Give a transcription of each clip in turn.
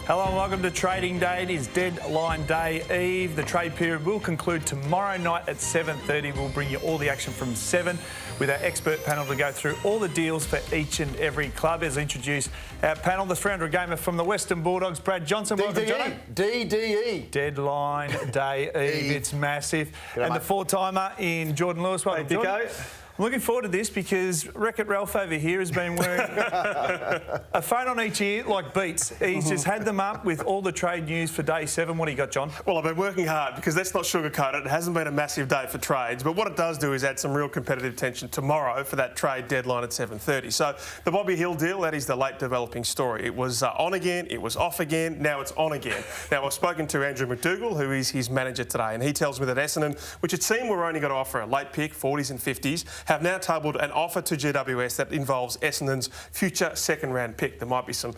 Hello and welcome to Trading Day. It is deadline day eve. The trade period will conclude tomorrow night at 7:30. We'll bring you all the action from 7 with our expert panel to go through all the deals for each and every club. As I introduce our panel, the 300 gamer from the Western Bulldogs, Brad Johnson. Welcome, Johnny. DDE. Deadline day eve. It's massive. G'day, and mate. the four-timer in Jordan Lewis. Welcome, Jordan. I'm looking forward to this because Wreck-It Ralph over here has been wearing a phone on each ear like Beats. He's just had them up with all the trade news for day 7. What do you got, John? Well, I've been working hard because let's not sugarcoat it. It hasn't been a massive day for trades, but what it does do is add some real competitive tension tomorrow for that trade deadline at 7:30. So the Bobby Hill deal, that is the late developing story. It was on again, it was off again, now it's on again. Now, I've spoken to Andrew McDougall, who is his manager today, and he tells me that Essendon, which it seemed were only going to offer a late pick, 40s and 50s, have now tabled an offer to GWS that involves Essendon's future second-round pick. There might be some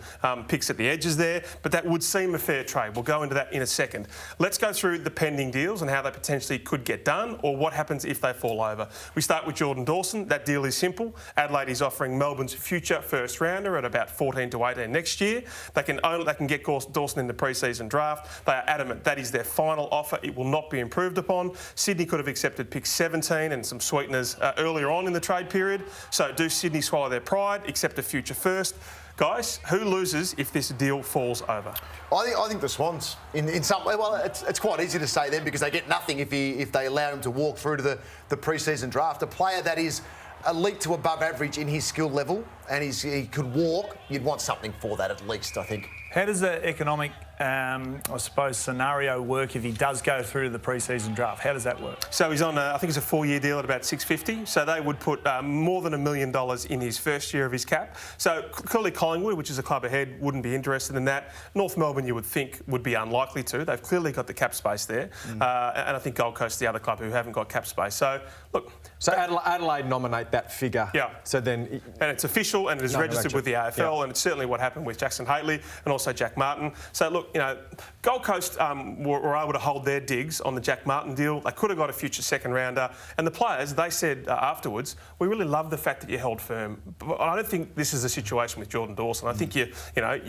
picks at the edges there, but that would seem a fair trade. We'll go into that in a second. Let's go through the pending deals and how they potentially could get done, or what happens if they fall over. We start with Jordan Dawson. That deal is simple. Adelaide is offering Melbourne's future first-rounder at about 14 to 18 next year. They can get Dawson in the pre-season draft. They are adamant that is their final offer. It will not be improved upon. Sydney could have accepted pick 17 and some sweeteners earlier on in the trade period. So do Sydney swallow their pride, accept a future first? Guys, who loses if this deal falls over? I think the Swans. In some way, well, it's quite easy to say them because they get nothing if they allow him to walk through to the pre-season draft. A player that is elite to above average in his skill level and he could walk, you'd want something for that at least, I think. How does the economic, I suppose, scenario work if he does go through to the pre-season draft? How does that work? So he's on, I think it's a 4-year deal at about $650. So they would put more than $1 million in his first year of his cap. So clearly Collingwood, which is a club ahead, wouldn't be interested in that. North Melbourne, you would think, would be unlikely to. They've clearly got the cap space there. And I think Gold Coast, the other club who haven't got cap space. So, look... So Adelaide nominate that figure. Yeah. So then... And it's official and it is registered with the AFL and it's certainly what happened with Jackson Haley and also Jack Martin. So, look, you know, Gold Coast were able to hold their digs on the Jack Martin deal. They could have got a future second rounder. And the players, they said afterwards, we really love the fact that you held firm. But I don't think this is a situation with Jordan Dawson. I think you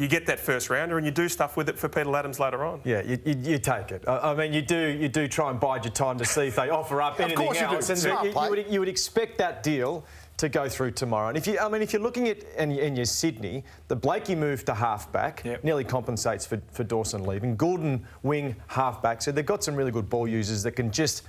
get that first rounder and you do stuff with it for Peter Ladhams later on. Yeah, you take it. I mean, you do try and bide your time to see if they offer up anything else. And you would expect that deal to go through tomorrow. And if you're looking at in your Sydney, the Blakey move to halfback nearly compensates for Dawson leaving. Goulden wing halfback. So they've got some really good ball users that can just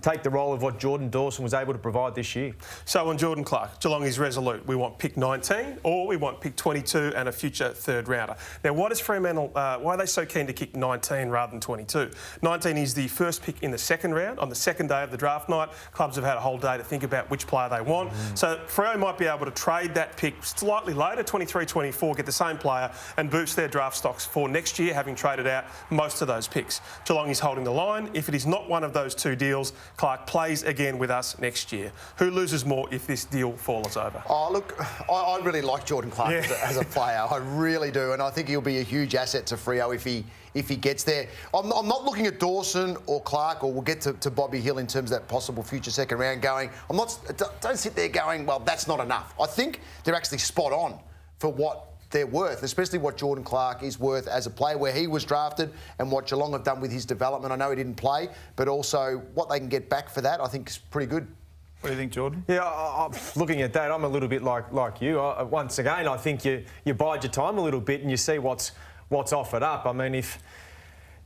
take the role of what Jordan Dawson was able to provide this year. So on Jordan Clark, Geelong is resolute. We want pick 19 or we want pick 22 and a future third rounder. Now, why does Fremantle, why are they so keen to kick 19 rather than 22? 19 is the first pick in the second round. On the second day of the draft night, clubs have had a whole day to think about which player they want. So Freo might be able to trade that pick slightly later, 23, 24, get the same player and boost their draft stocks for next year, having traded out most of those picks. Geelong is holding the line. If it is not one of those two deals, Clark plays again with us next year. Who loses more if this deal falls over? Oh, look, I really like Jordan Clark as a player. I really do. And I think he'll be a huge asset to Freo if he gets there. I'm not looking at Dawson or Clark, or we'll get to Bobby Hill in terms of that possible future second round going. Don't sit there going, well, that's not enough. I think they're actually spot on for what they're worth, especially what Jordan Clark is worth as a player, where he was drafted and what Geelong have done with his development. I know he didn't play, but also what they can get back for that, I think is pretty good. What do you think, Jordan? Yeah, I'm looking at that, I'm a little bit like you. Once again, I think you bide your time a little bit and you see what's offered up. I mean, if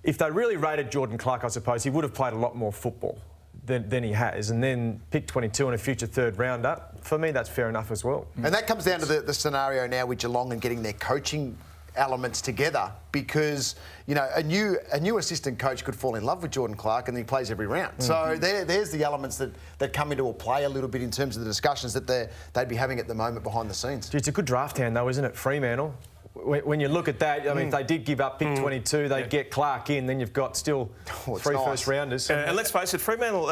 they really rated Jordan Clark, I suppose he would have played a lot more football than he has, and then pick 22 and a future third rounder. For me, that's fair enough as well. And that comes down to the scenario now with Geelong and getting their coaching elements together, because a new assistant coach could fall in love with Jordan Clark and he plays every round. So there's the elements that come into a play a little bit in terms of the discussions that they'd be having at the moment behind the scenes. It's a good draft hand though, isn't it, Fremantle? When you look at that, I mean, if they did give up pick 22, they'd get Clark in, then you've got still three first rounders. And let's face it, Fremantle,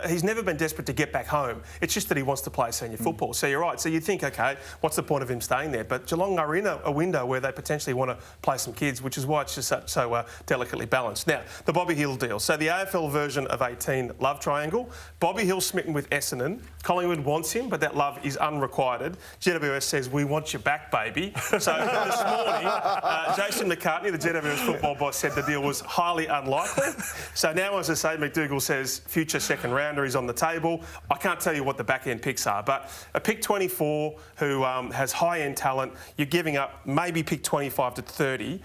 he's never been desperate to get back home. It's just that he wants to play senior football. So you're right. So you think, OK, what's the point of him staying there? But Geelong are in a window where they potentially want to play some kids, which is why it's just so delicately balanced. Now, the Bobby Hill deal. So the AFL version of 18 love triangle. Bobby Hill smitten with Essendon. Collingwood wants him, but that love is unrequited. GWS says, we want you back, baby. So this morning, Jason McCartney, the GWS football boss, said the deal was highly unlikely. So now, as I say, McDougall says future second rounder is on the table. I can't tell you what the back end picks are, but a pick 24 who has high end talent, you're giving up maybe pick 25 to 30.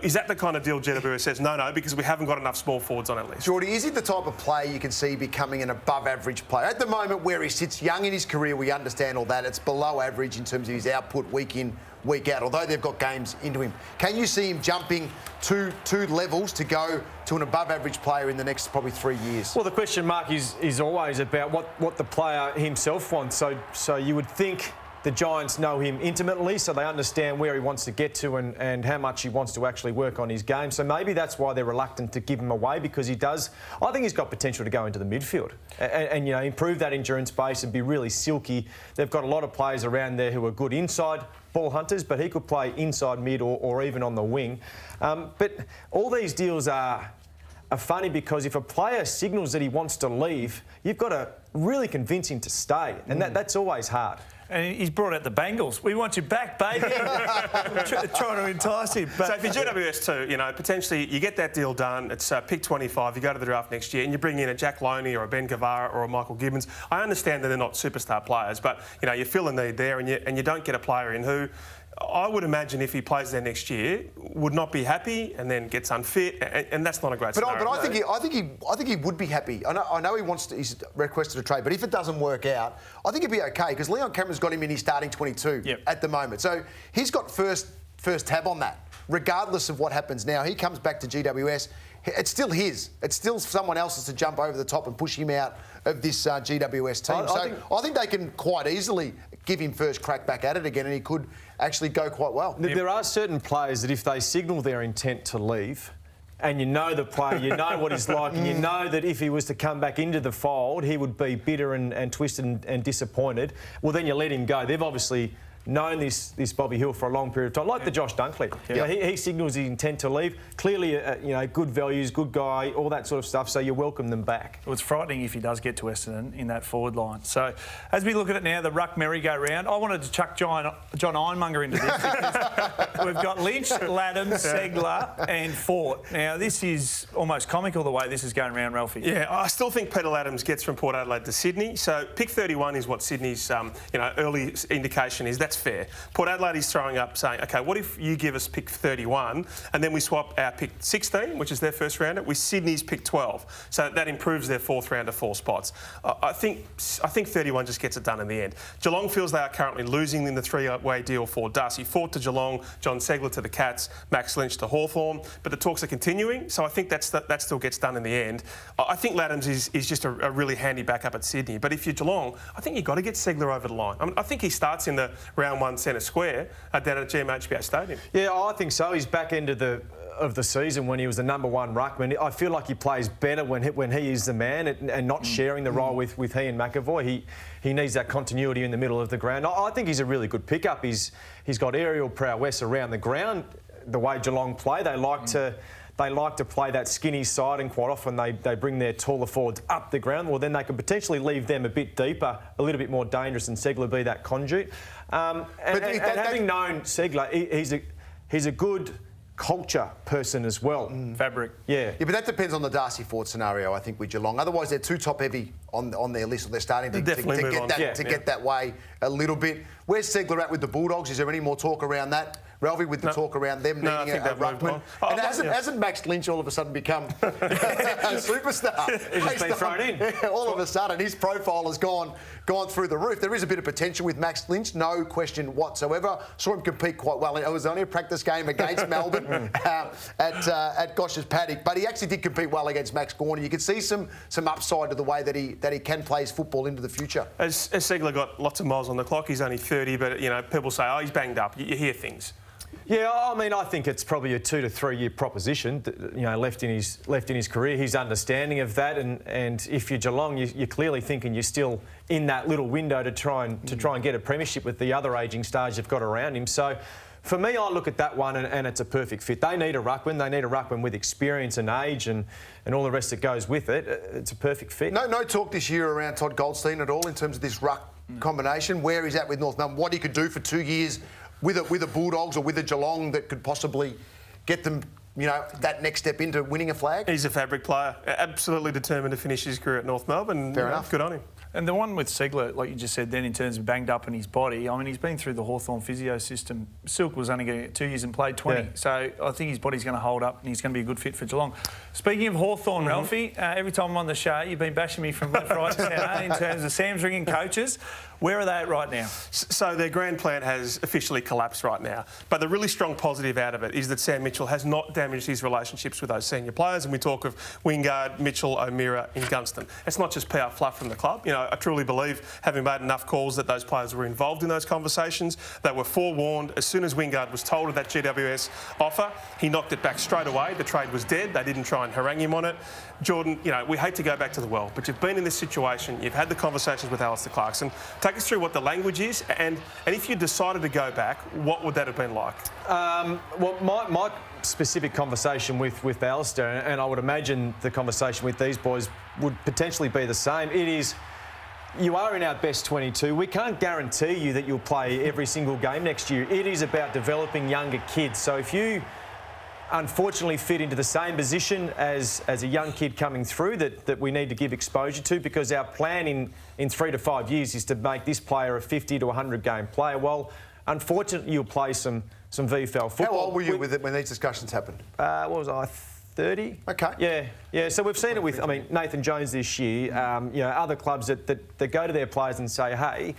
Is that the kind of deal GWS says, no, because we haven't got enough small forwards on our list? Geordie, is he the type of player you can see becoming an above-average player? At the moment, where he sits young in his career, we understand all that. It's below average in terms of his output week in, week out, although they've got games into him. Can you see him jumping two levels to go to an above-average player in the next probably 3 years? Well, the question mark is always about what the player himself wants. So you would think the Giants know him intimately, so they understand where he wants to get to and how much he wants to actually work on his game. So maybe that's why they're reluctant to give him away, because he does. I think he's got potential to go into the midfield and improve that endurance base and be really silky. They've got a lot of players around there who are good inside ball hunters, but he could play inside mid or even on the wing. But all these deals are funny because if a player signals that he wants to leave, you've got to really convince him to stay, and that's always hard. And he's brought out the Bengals. We want you back, baby. Trying to entice him. But so if you're GWS too, potentially you get that deal done. It's pick 25. You go to the draft next year and you bring in a Jack Loney or a Ben Guevara or a Michael Gibbons. I understand that they're not superstar players, but you fill a need there, and you don't get a player in who, I would imagine if he plays there next year, would not be happy and then gets unfit, and that's not a great scenario. But I think he would be happy. I know he's requested a trade, but if it doesn't work out, I think he'd be okay because Leon Cameron's got him in his starting 22 at the moment. So he's got first tab on that, regardless of what happens now. He comes back to GWS. It's still his. It's still someone else's to jump over the top and push him out of this GWS team. I think they can quite easily give him first crack back at it again, and he could actually go quite well. There are certain players that if they signal their intent to leave, and you know the player, you know what he's like, and you know that if he was to come back into the fold, he would be bitter and twisted and disappointed, well, then you let him go. They've obviously known this Bobby Hill for a long period of time, like the Josh Dunkley. He signals his intent to leave. Clearly, good values, good guy, all that sort of stuff. So you welcome them back. Well, it's frightening if he does get to Essendon in that forward line. So as we look at it now, the ruck merry-go-round, I wanted to chuck John Ironmonger into this because we've got Lynch, Laddams, Segler and Fort. Now, this is almost comical the way this is going around, Ralphie. Yeah, I still think Peter Laddams gets from Port Adelaide to Sydney. So pick 31 is what Sydney's early indication is. That's fair. Port Adelaide is throwing up saying, OK, what if you give us pick 31 and then we swap our pick 16, which is their first rounder, with Sydney's pick 12. So that improves their fourth rounder 4 spots. I think 31 just gets it done in the end. Geelong feels they are currently losing in the three-way deal for Darcy Fort to Geelong, John Segler to the Cats, Max Lynch to Hawthorn. But the talks are continuing, so I think that still gets done in the end. I think Laddams is just a really handy backup at Sydney. But if you're Geelong, I think you've got to get Segler over the line. I think he starts in the round 1 centre square down at GMHBA Stadium. Yeah, I think so. He's back end of the season when he was the number 1 ruckman. I feel like he plays better when he is the man and not sharing the role with he and McAvoy. He needs that continuity in the middle of the ground. I think he's a really good pickup. He's got aerial prowess around the ground. The way Geelong play, they like to play that skinny side, and quite often they bring their taller forwards up the ground. Well, then they can potentially leave them a bit deeper, a little bit more dangerous, and Segler be that conduit. Having known Segler, he's a good culture person as well. Fabric. Yeah, but that depends on the Darcy Fort scenario, I think, with Geelong. Otherwise, they're too top-heavy on their list. They're starting to get that way a little bit. Where's Segler at with the Bulldogs? Is there any more talk around that? Ralphie, with the talk around them needing a ruckman. And hasn't Max Lynch all of a sudden become a superstar? He's just been thrown in. Yeah, all of a sudden, his profile has gone through the roof. There is a bit of potential with Max Lynch, no question whatsoever. Saw him compete quite well. It was only a practice game against Melbourne at Gosh's Paddock, but he actually did compete well against Max Gawney. You could see some upside to the way that he can play his football into the future. As Segler got lots of miles on the clock, he's only 30, but people say, oh, he's banged up. You hear things. Yeah, I mean, I think it's probably a 2 to 3 year proposition. Left in his career, he's understanding of that, and if you're Geelong, you're clearly thinking you're still in that little window to try and get a premiership with the other ageing stars you've got around him. So, for me, I look at that one and it's a perfect fit. They need a ruckman. They need a ruckman with experience and age and all the rest that goes with it. It's a perfect fit. No talk this year around Todd Goldstein at all in terms of this ruck combination. Where he's at with North Melbourne, what he could do for 2 years with a Bulldogs or with a Geelong that could possibly get them, you know, that next step into winning a flag? He's a fabric player, absolutely determined to finish his career at North Melbourne. Fair enough. Good on him. And the one with Segler, like you just said then, in terms of banged up in his body, I mean, he's been through the Hawthorn physio system. Silk was only going to get 2 years and played 20. Yeah. So I think his body's going to hold up and he's going to be a good fit for Geelong. Speaking of Hawthorn, Ralphie, every time I'm on the show, you've been bashing me from left, right, centre in terms of Sam's ringing coaches. Where are they at right now? So their grand plan has officially collapsed right now. But the really strong positive out of it is that Sam Mitchell has not damaged his relationships with those senior players. And we talk of Wingard, Mitchell, O'Meara and Gunston. It's not just PR fluff from the club. You know, I truly believe, having made enough calls, that those players were involved in those conversations. They were forewarned. As soon as Wingard was told of that GWS offer, he knocked it back straight away. The trade was dead. They didn't try and harangue him on it. Jordan, you know, we hate to go back to the well, but you've been in this situation. You've had the conversations with Alistair Clarkson. Take us through what the language is, and if you decided to go back, what would that have been like? Well, my specific conversation with Alistair, and I would imagine the conversation with these boys would potentially be the same. It is, you are in our best 22. We can't guarantee you that you'll play every single game next year. It is about developing younger kids. So if you unfortunately fit into the same position as a young kid coming through that we need to give exposure to, because our plan in 3 to 5 years is to make this player a 50 to 100 game player. Well, unfortunately, you'll play some VFL football. How old were you with it when these discussions happened? What was I, 30? Okay. Yeah. So we've seen it with, I mean, Nathan Jones this year, you know, other clubs that go to their players and say, hey,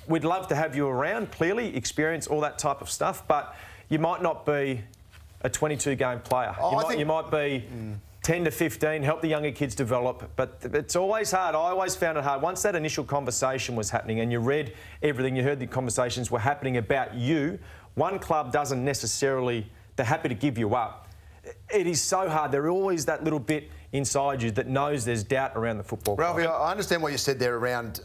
we'd love to have you around, clearly, experience, all that type of stuff, but you might not be a 22-game player. You might be 10 to 15, help the younger kids develop, but it's always hard. I always found it hard. Once that initial conversation was happening and you read everything, you heard the conversations were happening about you, one club doesn't necessarily, they're happy to give you up. It is so hard. There's always that little bit inside you that knows there's doubt around the football club. Ralphie, I understand what you said there around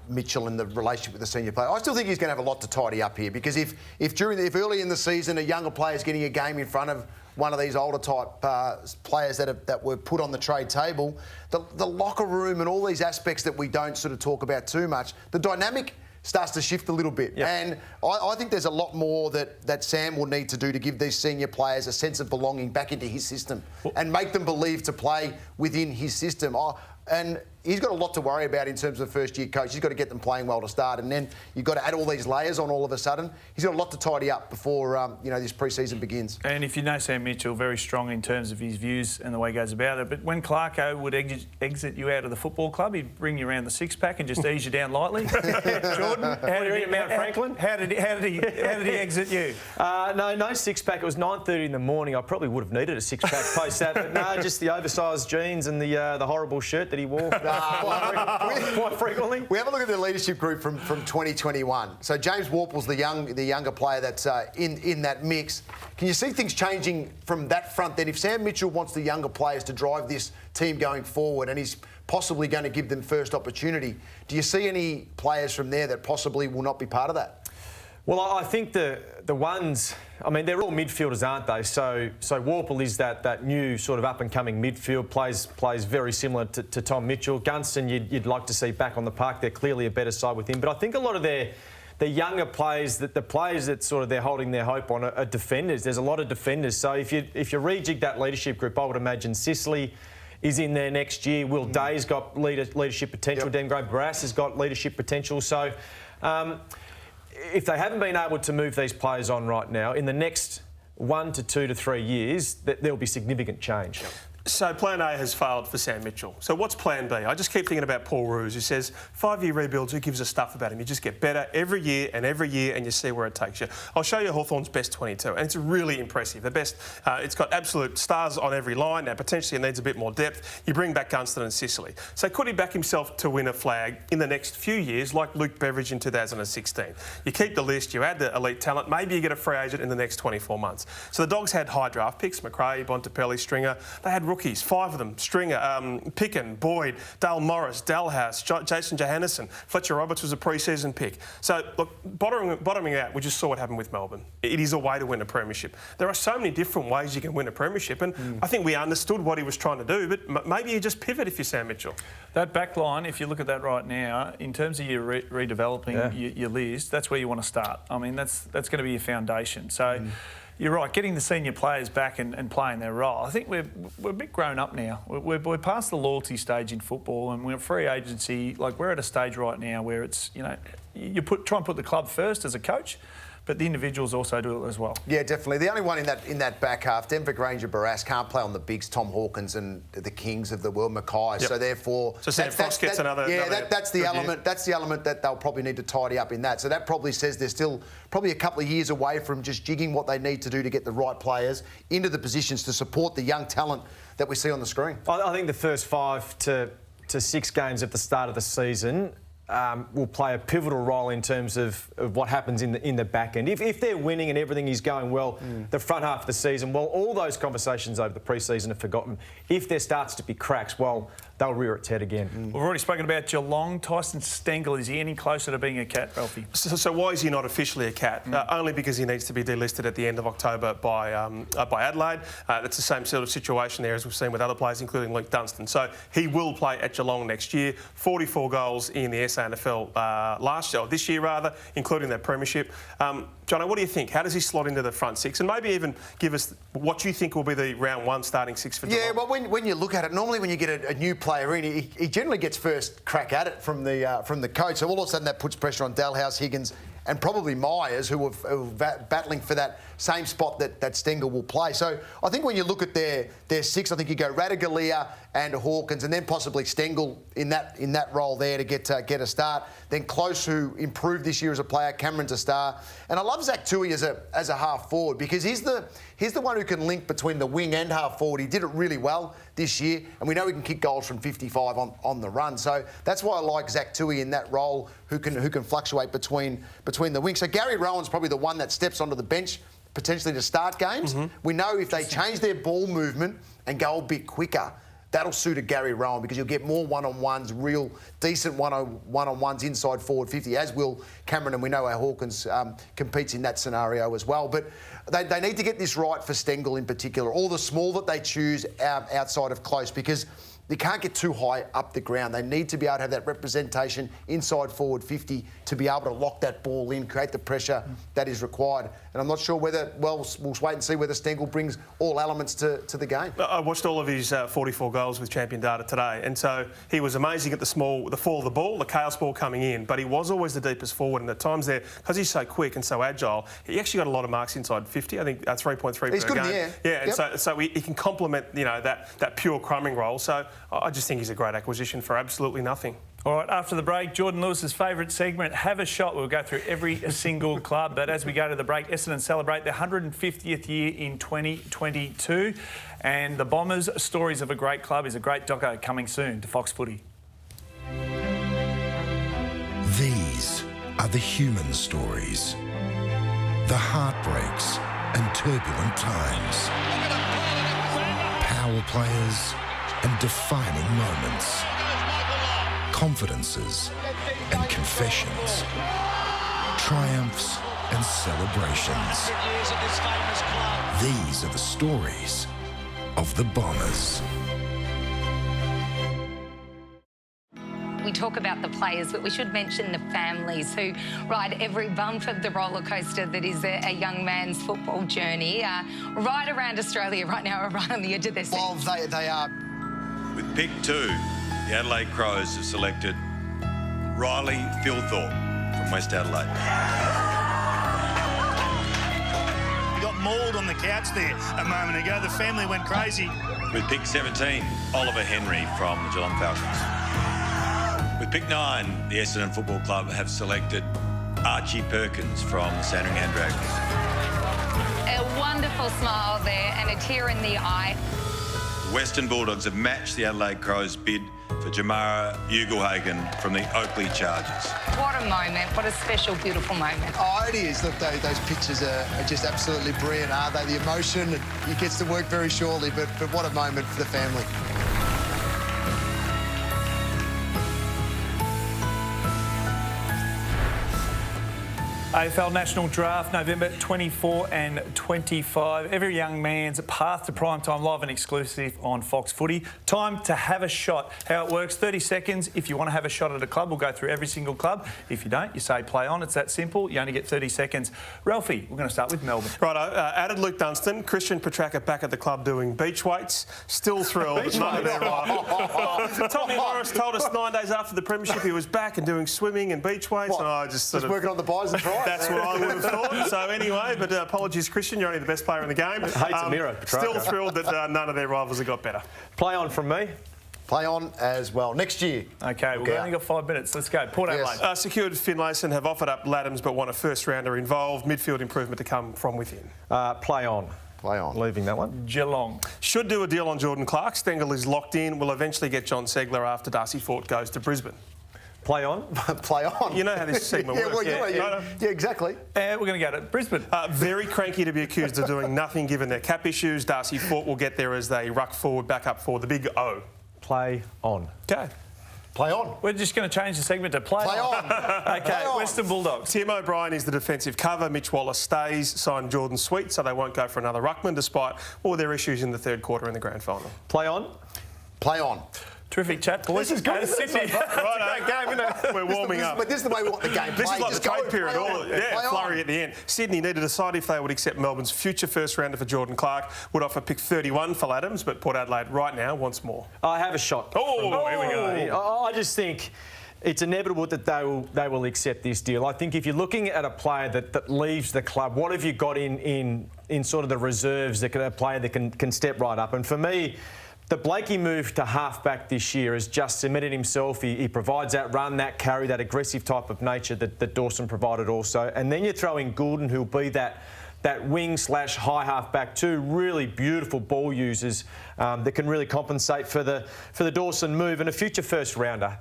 Mitchell and the relationship with the senior player. I still think he's going to have a lot to tidy up here, because if early in the season a younger player is getting a game in front of one of these older type players that were put on the trade table, the locker room and all these aspects that we don't sort of talk about too much, the dynamic starts to shift a little bit. Yep. And I think there's a lot more that Sam will need to do to give these senior players a sense of belonging back into his system and make them believe to play within his system. And he's got a lot to worry about in terms of first-year coach. He's got to get them playing well to start, and then you've got to add all these layers on all of a sudden. He's got a lot to tidy up before this pre-season begins. And if you know Sam Mitchell, very strong in terms of his views and the way he goes about it. But when Clarko would exit you out of the football club, he'd bring you around the six-pack and just ease you down lightly. Jordan, how did Mount Franklin? How did he exit you? No six-pack. It was 9:30 in the morning. I probably would have needed a six-pack post that, but no, just the oversized jeans and the horrible shirt that he wore. Quite frequently. We have a look at the leadership group from 2021. So James Warple's the younger player that's in that mix. Can you see things changing from that front then? If Sam Mitchell wants the younger players to drive this team going forward and he's possibly going to give them first opportunity, do you see any players from there that possibly will not be part of that? Well, I think the ones, I mean, they're all midfielders, aren't they? So Warple is that new sort of up-and-coming midfield, plays very similar to Tom Mitchell. Gunston, you'd like to see back on the park. They're clearly a better side with him. But I think a lot of the younger players, the players that sort of they're holding their hope on are defenders. There's a lot of defenders. So if you rejig that leadership group, I would imagine Sicily is in there next year. Will Day's got leadership potential. Yep. Dengray Barras has got leadership potential. So if they haven't been able to move these players on right now, in the next 1 to 2 to 3 years, there'll be significant change. So plan A has failed for Sam Mitchell. So what's plan B? I just keep thinking about Paul Roos, who says 5-year rebuilds, who gives a stuff about him? You just get better every year and you see where it takes you. I'll show you Hawthorn's best 22, and it's really impressive. The best, it's got absolute stars on every line. Now, potentially it needs a bit more depth. You bring back Gunston and Sicily. So could he back himself to win a flag in the next few years, like Luke Beveridge in 2016? You keep the list, you add the elite talent, maybe you get a free agent in the next 24 months. So the Dogs had high draft picks, McRae, Bontempelli, Stringer. They had rookies, 5 of them, Stringer, Picken, Boyd, Dale Morris, Dalhouse, Jason Johannesson, Fletcher Roberts was a pre-season pick. So, look, bottoming out, we just saw what happened with Melbourne. It is a way to win a premiership. There are so many different ways you can win a premiership, and I think we understood what he was trying to do, but maybe you just pivot if you're Sam Mitchell. That back line, if you look at that right now, in terms of your redeveloping your list, that's where you want to start. I mean, that's going to be your foundation. So you're right, getting the senior players back and playing their role. I think we're a bit grown up now. We're past the loyalty stage in football, and we're a free agency. Like, we're at a stage right now where it's, you know, try and put the club first as a coach, but the individuals also do it as well. Yeah, definitely. The only one in that back half, Denver Granger Barras can't play on the bigs, Tom Hawkins and the kings of the world, Mackay. Yep. So therefore, so Sam Frost gets another. Yeah, that's the element. That's the element that they'll probably need to tidy up in that. So that probably says they're still probably a couple of years away from just jigging what they need to do to get the right players into the positions to support the young talent that we see on the screen. I think the first 5 to 6 games at the start of the season will play a pivotal role in terms of what happens in the back end. If they're winning and everything is going well, the front half of the season, well, all those conversations over the pre-season are forgotten. If there starts to be cracks, well, they'll rear its head again. We've already spoken about Geelong. Tyson Stengel, is he any closer to being a cat, Ralphie? So why is he not officially a cat? Only because he needs to be delisted at the end of October by Adelaide. That's the same sort of situation there as we've seen with other players, including Luke Dunstan. So he will play at Geelong next year. 44 goals in the SANFL this year rather, including that premiership. Jono, what do you think? How does he slot into the front 6? And maybe even give us what you think will be the round 1 starting 6 for Geelong. Yeah, well, when you look at it, normally when you get a new player in, he generally gets first crack at it from the coach. So all of a sudden that puts pressure on Dalhouse, Higgins, and probably Myers, who are battling for that same spot that Stengel will play. So I think when you look at their 6, I think you go Radaglia and Hawkins, and then possibly Stengel in that role there to get a start. Then Close, who improved this year as a player. Cameron's a star, and I love Zach Tui as a half forward because he's the one who can link between the wing and half forward. He did it really well this year, and we know he can kick goals from 55 on the run. So that's why I like Zach Tui in that role, who can fluctuate between the wings. So Gary Rowan's probably the one that steps onto the bench potentially to start games. We know if they change their ball movement and go a bit quicker, that'll suit a Gary Rowan because you'll get more one-on-ones, real decent one-on-ones inside forward 50, as will Cameron, and we know how Hawkins competes in that scenario as well. But they need to get this right for Stengel in particular, or the small that they choose outside of Close, because they can't get too high up the ground. They need to be able to have that representation inside forward 50 to be able to lock that ball in, create the pressure that is required. And I'm not sure whether, well, we'll wait and see whether Stengel brings all elements to the game. I watched all of his 44 goals with Champion Data today, and so he was amazing at the fall of the ball, the chaos ball coming in, but he was always the deepest forward, and at times there, because he's so quick and so agile, he actually got a lot of marks inside 50, I think 3.3 per game. He's good in the air. Yeah, and so he can complement, you know, that pure crumbing role. So I just think he's a great acquisition for absolutely nothing. All right, after the break, Jordan Lewis's favourite segment, Have a Shot. We'll go through every single club, but as we go to the break, Essendon celebrate their 150th year in 2022, and the Bombers' Stories of a Great Club is a great doco coming soon to Fox Footy. These are the human stories, the heartbreaks and turbulent times, power players and defining moments, confidences and confessions, triumphs and celebrations. These are the stories of the Bombers. We talk about the players, but we should mention the families who ride every bump of the roller coaster that is a young man's football journey. Right around Australia right now are right on the edge of their seats. Well, they are. With pick 2, the Adelaide Crows have selected Riley Philthorpe from West Adelaide. We got mauled on the couch there a moment ago. The family went crazy. With pick 17, Oliver Henry from the Geelong Falcons. With pick 9, the Essendon Football Club have selected Archie Perkins from the Sandringham Dragons. A wonderful smile there and a tear in the eye. Western Bulldogs have matched the Adelaide Crows' bid for Jamara Ugelhagen from the Oakley Chargers. What a moment. What a special, beautiful moment. Oh, it is. Look, those pictures are just absolutely brilliant, aren't they? The emotion, it gets to work very shortly, but what a moment for the family. AFL National Draft, November 24 and 25. Every young man's path to primetime, live and exclusive on Fox Footy. Time to have a shot. How it works, 30 seconds. If you want to have a shot at a club, we'll go through every single club. If you don't, you say play on. It's that simple. You only get 30 seconds. Ralphie, we're going to start with Melbourne. Righto, added Luke Dunstan, Christian Petracca back at the club doing beach weights. Still thrilled. Tommy Morris told us 9 days after the premiership he was back and doing swimming and beach weights. And I just working on the buys and tries. That's what I would have thought. So anyway, but apologies, Christian, you're only the best player in the game. Hates a mirror. Still thrilled that none of their rivals have got better. Play on from me. Play on as well. Next year. Okay, we've only got 5 minutes. Let's go. Port Adelaide. Secured Finlayson have offered up Laddams but want a first-rounder involved. Midfield improvement to come from within. Play on. Play on. Leaving that one. Geelong. Should do a deal on Jordan Clark. Stengel is locked in. Will eventually get John Segler after Darcy Fort goes to Brisbane. Play on. Play on. You know how this segment works. Yeah, exactly. We're going to go to Brisbane. Very cranky to be accused of doing nothing given their cap issues. Darcy Fort will get there as they ruck forward, back up for the big O. Play on. Okay. Play on. We're just going to change the segment to play on. Okay, Play on. Western Bulldogs. Tim O'Brien is the defensive cover. Mitch Wallace stays. Signed Jordan Sweet, so they won't go for another ruckman despite all their issues in the third quarter in the grand final. Play on. Play on. Terrific chat, boys. This is good. Sydney. Right, game, isn't it? We're warming up. But this is the way we want the game played. This is like Just the trade go, period. play Flurry on. at the end. Sydney need to decide if they would accept Melbourne's future first-rounder for Jordan Clark. Would offer pick 31 for Laddams, but Port Adelaide right now wants more. I have a shot. Oh, here we go. I just think it's inevitable that they will accept this deal. I think if you're looking at a player that leaves the club, what have you got in sort of the reserves that a player that can step right up? And for me, the Blakey move to halfback this year has just cemented himself. He provides that run, that carry, that aggressive type of nature that Dawson provided also. And then you throw in Goulden, who'll be that wing/high halfback too. Really beautiful ball users that can really compensate for the Dawson move, and a future first rounder.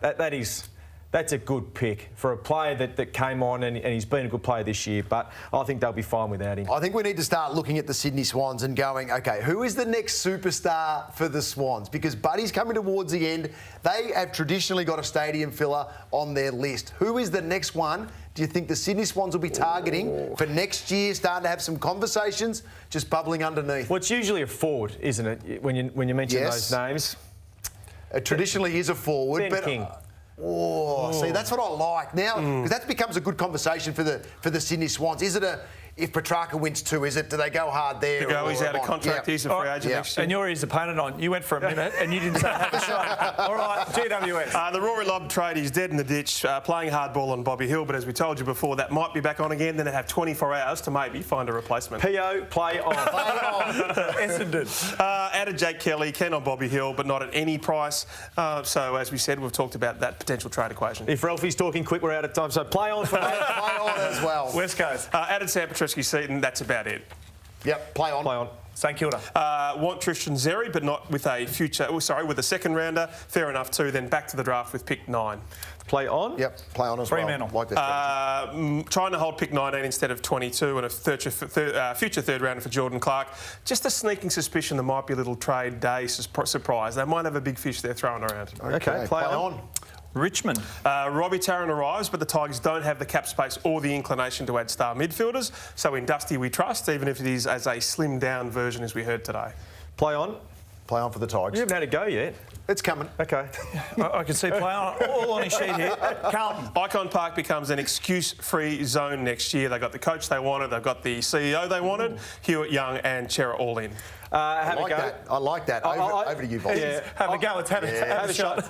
That's a good pick for a player that came on and he's been a good player this year, but I think they'll be fine without him. I think we need to start looking at the Sydney Swans and going, OK, who is the next superstar for the Swans? Because Buddy's coming towards the end. They have traditionally got a stadium filler on their list. Who is the next one do you think the Sydney Swans will be targeting for next year, starting to have some conversations just bubbling underneath? Well, it's usually a forward, isn't it, when you mention those names? It traditionally is a forward. Ben King. See, that's what I like now, because that becomes a good conversation for the Sydney Swans. Is it if Petracca wins 2, do they go hard there? He's out of contract, he's a free agent next year. And you're his opponent on. You went for a minute and you didn't say have a shot. All right, GWS. The Rory Lobb trade is dead in the ditch, playing hardball on Bobby Hill, but as we told you before, that might be back on again. Then they have 24 hours to maybe find a replacement. PO, play on. Essendon. Added Jake Kelly, keen on Bobby Hill, but not at any price. So, as we said, we've talked about that potential trade equation. If Ralphie's talking quick, we're out of time, so play on for me. Play on as well. West Coast. Added Sam Petrescu-Seaton, that's about it. Yep, play on. Play on. St Kilda. Want Tristan Xerri, but not with a future... with a second rounder. Fair enough too. Then back to the draft with pick 9. Play on? Yep, play on as Fremantle. well. Like that. Trying to hold pick 19 instead of 22 and a future third rounder for Jordan Clark. Just a sneaking suspicion there might be a little trade day surprise. They might have a big fish they're throwing around. Okay, play on. Richmond. Robbie Tarrant arrives, but the Tigers don't have the cap space or the inclination to add star midfielders. So in Dusty we trust, even if it is as a slimmed-down version as we heard today. Play on. Play on for the Tigers. You haven't had a go yet. It's coming. Okay. I can see play on all on his sheet here. Carlton. Icon Park becomes an excuse-free zone next year. They've got the coach they wanted, they've got the CEO they wanted, Hewitt, Young and Chera all in. I like that. Over to you, Bob. Yeah. Have a go. Let's have a shot.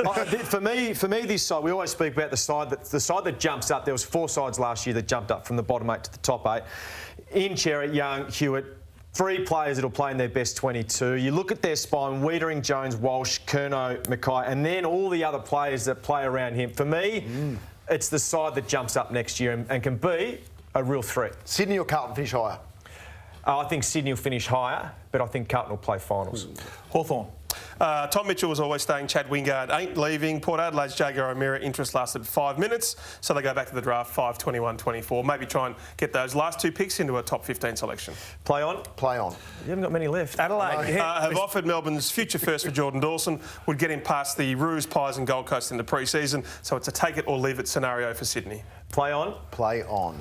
For me, this side, we always speak about the side that jumps up. There was 4 sides last year that jumped up from the bottom 8 to the top 8. In Chera, Young, Hewitt, 3 players that'll play in their best 22. You look at their spine, Wiedering, Jones, Walsh, Curnow, Mackay, and then all the other players that play around him. For me, it's the side that jumps up next year and can be a real threat. Sydney or Carlton finish higher? I think Sydney will finish higher, but I think Carlton will play finals. Hawthorn. Tom Mitchell was always staying. Chad Wingard ain't leaving. Port Adelaide's Jager O'Meara interest lasted 5 minutes, so they go back to the draft 5-21-24. Maybe try and get those last 2 picks into a top 15 selection. Play on? Play on. You haven't got many left. Adelaide have offered Melbourne's future first for Jordan Dawson, would get him past the Roos, Pies and Gold Coast in the pre-season, so it's a take it or leave it scenario for Sydney. Play on? Play on.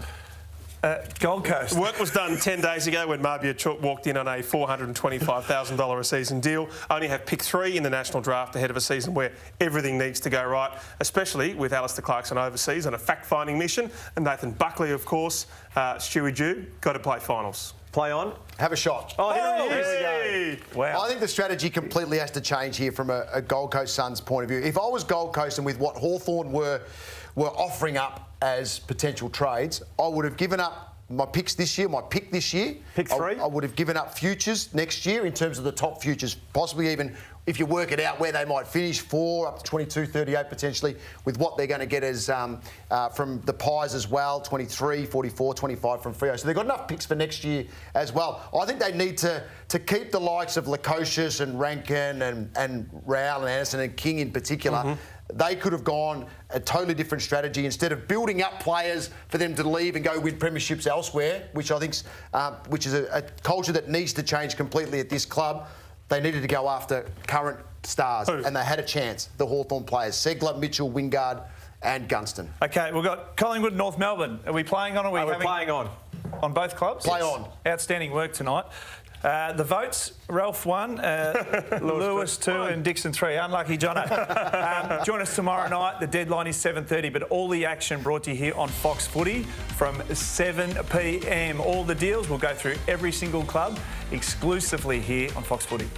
Gold Coast. Work was done 10 days ago when Marbia Chook walked in on a $425,000 a season deal. Only have pick 3 in the national draft ahead of a season where everything needs to go right, especially with Alistair Clarkson overseas on a fact-finding mission. And Nathan Buckley, of course, Stewie Jew, got to play finals. Play on? Have a shot. Oh, here Hey! we go. Wow. I think the strategy completely has to change here from a Gold Coast Suns point of view. If I was Gold Coast and with what Hawthorn were offering up as potential trades, I would have given up my picks this year, my pick this year. Pick 3? I would have given up futures next year in terms of the top futures, possibly even if you work it out where they might finish, 4 up to 22, 38 potentially, with what they're going to get as from the Pies as well, 23, 44, 25 from Freo. So they've got enough picks for next year as well. I think they need to keep the likes of Lukosius and Rankin and Rowell and Anderson and King in particular. Mm-hmm. They could have gone a totally different strategy instead of building up players for them to leave and go win premierships elsewhere, which I think which is a culture that needs to change completely at this club. They needed to go after current stars, and they had a chance. The Hawthorn players: Segler, Mitchell, Wingard, and Gunston. Okay, we've got Collingwood, North Melbourne. Are we playing on? We're playing on. On both clubs? Play on. Outstanding work tonight. The votes: Ralph 1, Lewis 2 and Dixon 3. Unlucky Jono. Join us tomorrow night. The deadline is 7:30, but all the action brought to you here on Fox Footy from 7 p.m. All the deals, we'll go through every single club exclusively here on Fox Footy.